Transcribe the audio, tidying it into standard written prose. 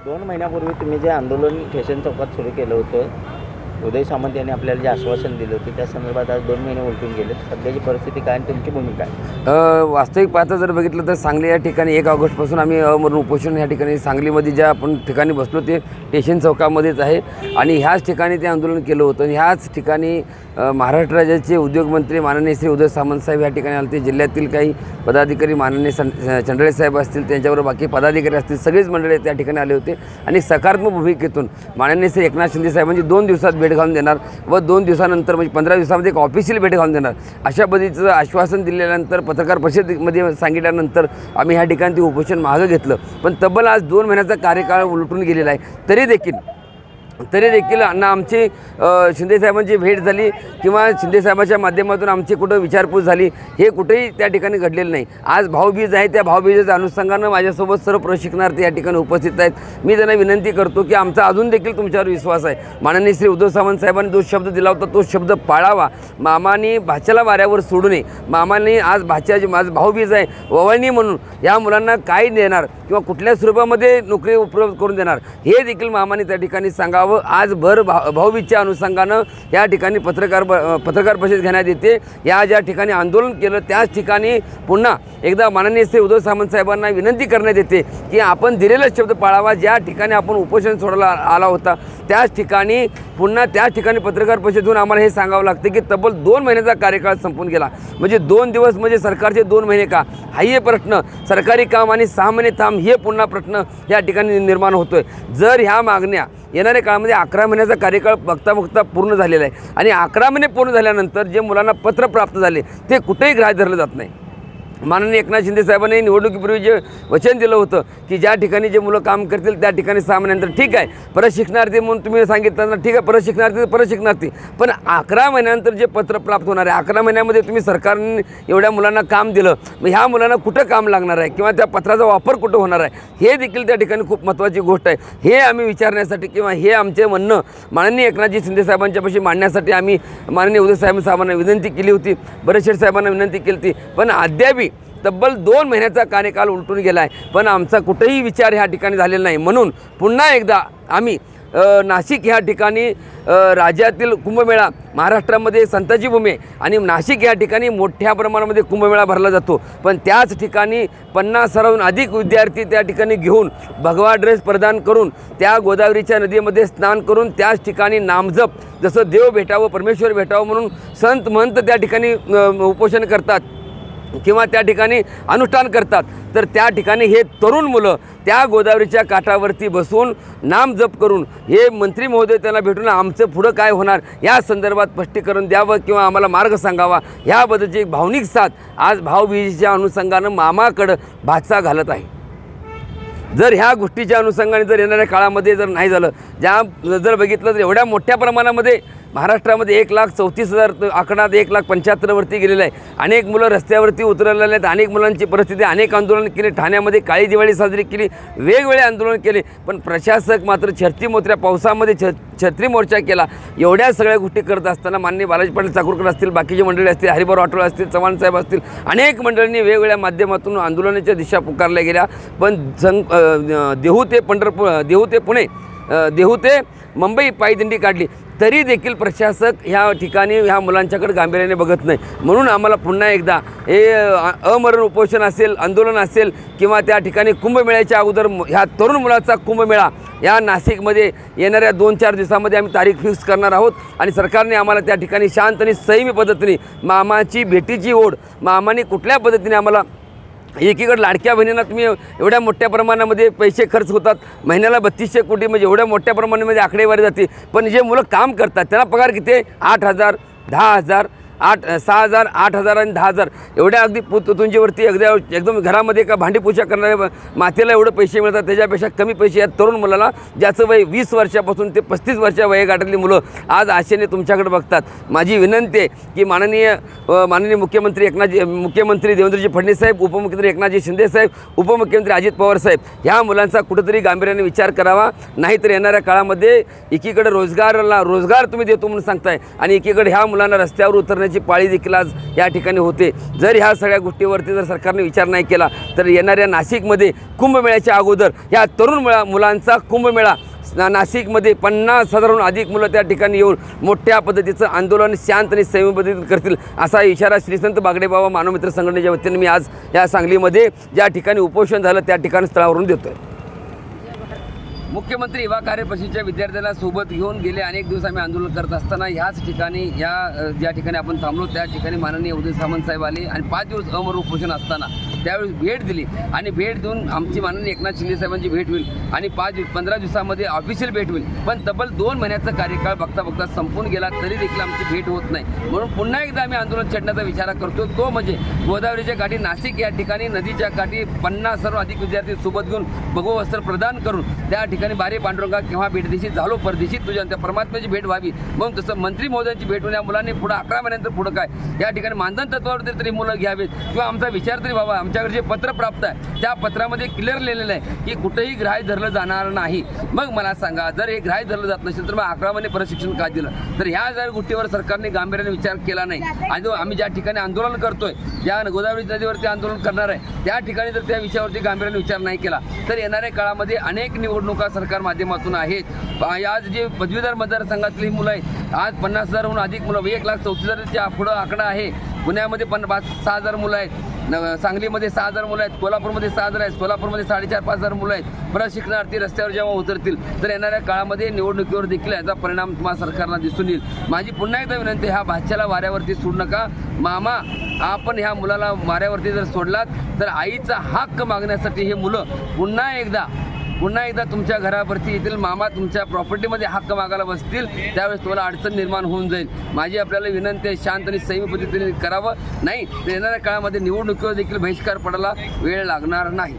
2 महिन्यापूर्वी तुम्ही जे आंदोलन स्टेशन चौकात सुरू केलं होतं, उदय सामंत यांनी आपल्याला जे आश्वासन दिलं होतं त्या संदर्भात आज 2 महिने उलटून गेले. सध्याची परिस्थिती काय आणि तुमची भूमिका आहे? वास्तविक पाहता जर बघितलं तर सांगली या ठिकाणी 1 ऑगस्टपासून आम्ही अमरण उपोषण या ठिकाणी सांगलीमध्ये ज्या आपण ठिकाणी बसलो ते स्टेशन चौकामध्येच आहे आणि ह्याच ठिकाणी ते आंदोलन केलं होतं. ह्याच ठिकाणी महाराष्ट्र राज्याचे उद्योगमंत्री माननीय श्री उदय सामंत साहेब या ठिकाणी आले. ते जिल्ह्यातील काही पदाधिकारी माननीय चंडळे साहेब असतील, त्यांच्याबरोबर बाकी पदाधिकारी असतील, सगळेच मंडळी त्या ठिकाणी आले होते आणि सकारात्मक भूमिकेतून माननीय श्री एकनाथ शिंदे साहेबांची 2 दिवसात भेट घालून देणार व 2 दिवसानंतर म्हणजे 15 दिवसामध्ये एक ऑफिशियल भेट घालून देणार अशा पद्धतीचं आश्वासन दिल्यानंतर पत्रकार परिषदेमध्ये सांगितल्यानंतर आम्ही ह्या ठिकाणी ते उपोषण मागं घेतलं. पण तब्बल आज 2 महिन्याचा कार्यकाळ उलटून गेलेला आहे. तरी देखील ना आमची शिंदेसाहेबांची भेट झाली किंवा शिंदेसाहेबांच्या माध्यमातून आमची कुठं विचारपूस झाली हे कुठेही त्या ठिकाणी घडलेलं नाही. आज भाऊबीज आहे, त्या भाऊबीजेच्या अनुषंगानं माझ्यासोबत सर्व प्रशिक्षणार्थी या ठिकाणी उपस्थित आहेत. मी त्यांना विनंती करतो की आमचा अजून देखील तुमच्यावर विश्वास आहे. माननीय श्री उद्धव सामंत साहेबांनी जो शब्द दिला होता तो शब्द पाळावा. मामानी भाच्याला वाऱ्यावर सोडू नये. मामानी आज भाच्याची माझं भाऊबीज आहे ओवाळणी म्हणून या मुलांना काय देणार किंवा कुठल्या स्वरूपामध्ये नोकरी उपलब्ध करून देणार हे देखील मामाने त्या ठिकाणी सांगावं. आज भर भाऊबीजच्या अनुषंगानं या ठिकाणी पत्रकार परिषद घेण्यात येते. या ज्या ठिकाणी आंदोलन केलं त्याच ठिकाणी पुन्हा एकदा माननीय श्री उद्धव सामंत साहेबांना विनंती करण्यात येते की आपण दिलेला शब्द पाळावा. ज्या ठिकाणी आपण उपोषण सोडायला आला होता त्याच ठिकाणी पुन्हा त्याच ठिकाणी पत्रकार परिषदेतून आम्हाला हे सांगावं लागतं की तब्बल 2 महिन्याचा कार्यकाळ संपून गेला. म्हणजे 2 दिवस म्हणजे सरकारचे 2 महिने का हाही प्रश्न, सरकारी काम आणि 6 महिने थांब हे पुन्हा प्रश्न या ठिकाणी निर्माण होतोय. जर ह्या मागण्या येणाऱ्या काळामध्ये 11 महिन्याचा कार्यकाळ बघता पूर्ण झालेला आहे आणि 11 महिने पूर्ण झाल्यानंतर जे मुलांना पत्र प्राप्त झाले ते कुठेही ग्राह्य धरलं जात नाही. माननीय एकनाथ शिंदे साहेबांनी निवडणुकीपूर्वी जे वचन दिलं होतं की ज्या ठिकाणी जे मुलं काम करतील त्या ठिकाणी 6 महिन्यानंतर ठीक आहे प्रशिक्षणार्थी म्हणून तुम्ही सांगितलं ठीक आहे प्रशिक्षणार्थी पण 11 महिन्यानंतर जे पत्र प्राप्त होणार आहे 11 महिन्यामध्ये तुम्ही सरकारने एवढ्या मुलांना काम दिलं, मग ह्या मुलांना कुठं काम लागणार आहे किंवा त्या पत्राचा वापर कुठं होणार आहे हे देखील त्या ठिकाणी खूप महत्त्वाची गोष्ट आहे. हे आम्ही विचारण्यासाठी किंवा हे आमचे म्हणणं माननीय एकनाथजी शिंदे साहेबांच्यापाशी मांडण्यासाठी आम्ही माननीय उदय साहेबांना विनंती केली होती, बरेचशे साहेबांना विनंती केली होती. पण अद्यापही तब्बल 2 महिन्याचा कार्यकाल उलटून गेला आहे पण आमचा कुठेही विचार ह्या ठिकाणी झालेला नाही. म्हणून पुन्हा एकदा आम्ही नाशिक ह्या ठिकाणी राज्यातील कुंभमेळा महाराष्ट्रामध्ये संताची भूमी आहे आणि नाशिक ह्या ठिकाणी मोठ्या प्रमाणामध्ये कुंभमेळा भरला जातो. पण त्याच ठिकाणी 50,000हून अधिक विद्यार्थी त्या ठिकाणी घेऊन भगवा ड्रेस प्रदान करून त्या गोदावरीच्या नदीमध्ये स्नान करून त्याच ठिकाणी नामजप जसं देव भेटावं परमेश्वर भेटावं म्हणून संत महंत त्या ठिकाणी उपोषण करतात किंवा त्या ठिकाणी अनुष्ठान करतात. तर त्या ठिकाणी हे तरुण मुलं त्या गोदावरीच्या काठावरती बसून नाम जप करून हे मंत्री महोदय त्यांना भेटून आमचं पुढं काय होणार या संदर्भात स्पष्टीकरण द्यावं किंवा आम्हाला मार्ग सांगावा ह्याबद्दलची एक भावनिक साथ आज भाऊबीजेच्या अनुषंगानं मामाकडं भाचा घालत आहे. जर ह्या गोष्टीच्या अनुषंगाने जर येणाऱ्या काळामध्ये जर नाही झालं जर बघितलं तर एवढ्या मोठ्या प्रमाणामध्ये महाराष्ट्रामध्ये 1,34,000 आकडा 1,75,000वरती गेलेला आहे. अनेक मुलं रस्त्यावरती उतरलेले आहेत. अनेक मुलांची परिस्थिती अनेक आंदोलन केले. ठाण्यामध्ये काळी दिवाळी साजरी केली, वेगवेगळे आंदोलन केले पण प्रशासक मात्र छत्री मोत्र्या पावसामध्ये छत्री मोर्चा केला. एवढ्या सगळ्या गोष्टी करत असताना माननीय बालाजी पाटील चाकूरकर असतील, बाकीचे मंडळी असतील, हरिभाऊ राठोड असतील, चव्हाण साहेब असतील, अनेक मंडळींनी वेगवेगळ्या माध्यमातून आंदोलनाच्या दिशा पुकारल्या गेल्या. पण देहू ते पंढरपूर, देहू ते पुणे, देहू ते मुंबई पायदिंडी काढली तरी देखील प्रशासक ह्या ठिकाणी ह्या मुलांच्याकडे गांभीर्याने बघत नाही. म्हणून आम्हाला पुन्हा एकदा हे अमरण उपोषण असेल, आंदोलन असेल किंवा त्या ठिकाणी कुंभमेळ्याच्या अगोदर ह्या तरुण मुलाचा कुंभमेळा या नाशिकमध्ये येणाऱ्या 2-4 दिवसामध्ये आम्ही तारीख फिक्स करणार आहोत आणि सरकारने आम्हाला त्या ठिकाणी शांत आणि संयमी पद्धतीने मामाची भेटीची ओढ मामाने कुठल्या पद्धतीने आम्हाला एकीकडे लाडक्या बहिणींना तुम्ही एवढ्या मोठ्या प्रमाणामध्ये पैसे खर्च होतात, महिन्याला 3200 कोटी म्हणजे एवढ्या मोठ्या प्रमाणामध्ये आकडेवारी जाते. पण जे मुलं काम करतात त्यांना पगार किती आहे? 8,000, 10,000, 6,000, 8,000 आणि 10,000 एवढ्या अगदी तुंजीवरती एकदम घरामध्ये का भांडीपूजा करणाऱ्या मातेला एवढे पैसे मिळतात. त्याच्यापेक्षा कमी पैसे या तरुण मुलाला ज्याचं वय 20 वर्षापासून ते 35 वर्षा वयोगटातली मुलं आज आशेने तुमच्याकडे बघतात. माझी विनंती आहे की माननीय मुख्यमंत्री देवेंद्रजी फडणवीस साहेब, उपमुख्यमंत्री एकनाथजी शिंदे साहेब, उपमुख्यमंत्री अजित पवार साहेब ह्या मुलांचा कुठेतरी गांभीर्याने विचार करावा. नाहीतर येणाऱ्या काळामध्ये एकीकडे रोजगार तुम्ही देतो म्हणून सांगताय आणि एकीकडे ह्या मुलांना रस्त्यावर उतरणे करण्याची पाळी देखील आज या ठिकाणी होते. जर ह्या सगळ्या गोष्टीवरती जर सरकारने विचार नाही केला तर येणाऱ्या नाशिकमध्ये कुंभमेळ्याच्या अगोदर ह्या तरुण मुलांचा कुंभमेळा नाशिकमध्ये 50,000हून अधिक मुलं त्या ठिकाणी येऊन मोठ्या पद्धतीचं आंदोलन शांत आणि संयमी पद्धतीने करतील असा इशारा श्री संत बागडेबाबा मानवमित्र संघटनेच्या वतीने मी आज या सांगलीमध्ये ज्या ठिकाणी उपोषण झालं त्या ठिकाणी स्थळावरून देतोय. मुख्यमंत्री युवा कार्यपरिषदेच्या विद्यार्थ्यांना सोबत घेऊन गेले अनेक दिवस आम्ही आंदोलन करत असताना ह्याच ठिकाणी ज्या ठिकाणी आपण थांबलो त्या ठिकाणी माननीय उदय सामंत साहेब आले आणि 5 दिवस अमर उपोषण असताना त्यावेळेस भेट दिली आणि भेट देऊन आमची माननीय एकनाथ शिंदे साहेबांची भेट होईल आणि 15 दिवसामध्ये ऑफिशियल भेट होईल. पण तब्बल 2 महिन्याचा कार्यकाळ बघता संपून गेला तरी देखील आमची भेट होत नाही. म्हणून पुन्हा एकदा आम्ही आंदोलन छेडण्याचा विचार करतो. तो म्हणजे गोदावरीच्या काठी नाशिक या ठिकाणी नदीच्या काठी 50,000 अधिक विद्यार्थी सोबत घेऊन भगवं वस्त्र प्रदान करून त्या ठिकाणी बारे पांडुरंगा केव्हा भेट दिशी झालो परदेशी तुझ्या त्या परमात्म्याची भेट व्हावी म्हणून तसं मंत्री महोदयांची भेट होऊन या मुलांनी पुढे 11 महिन्यानंतर पुढं काय या ठिकाणी मानधन तत्वावरती तरी मुलं घ्यावेत किंवा आमचा विचार तरी व्हावा. आमच्याकडे जे पत्र प्राप्त आहे त्या पत्रामध्ये क्लिअर लिहिलेलं आहे की कुठेही ग्राह्य धरलं जाणार नाही. मग मला सांगा जर हे ग्राह्य धरलं जात नसेल तर मग 11 महिने प्रशिक्षण का दिलं. तर ह्या जर गोष्टीवर सरकारने गांभीर्याने विचार केला नाही आणि आम्ही ज्या ठिकाणी आंदोलन करतोय ज्या गोदावरी नदीवरती आंदोलन करणार आहे त्या ठिकाणी जर त्या विषयावरती गांभीर्याने विचार नाही केला तर येणाऱ्या काळामध्ये अनेक निवडणुका सरकार माध्यमातून आहेत. आज जे पदवीधर मतदारसंघातली मुलं आहेत आज 50,000हून अधिक मुलं 1,34,000च्या पुढं आकडा आहे. पुण्यामध्ये 6,000 मुलं आहेत, सांगलीमध्ये 6,000 मुलं आहेत, कोल्हापूरमध्ये 6,000 आहेत, सोलापूरमध्ये 4,500 मुलं आहेत. प्रशिक्षणार्थी रस्त्यावर जेव्हा उतरतील तर येणाऱ्या काळामध्ये निवडणुकीवर देखील याचा परिणाम तुम्हाला सरकारला दिसून येईल. माझी पुन्हा एकदा विनंती ह्या भाच्याला वाऱ्यावरती सोडू नका. मामा आपण ह्या मुलाला वाऱ्यावरती जर सोडलात तर आईचा हक्क मागण्यासाठी हे मुलं पुन्हा एकदा तुमच्या घरावरती येतील. मामा तुमच्या प्रॉपर्टीमध्ये हक्क मागायला बसतील त्यावेळेस तुम्हाला अडचण निर्माण होऊन जाईल. माझी आपल्याला विनंती आहे शांत आणि संयमी पद्धतीने करावं नाही तर येणाऱ्या काळामध्ये निवडणुकीवर देखील बहिष्कार पडायला वेळ लागणार नाही.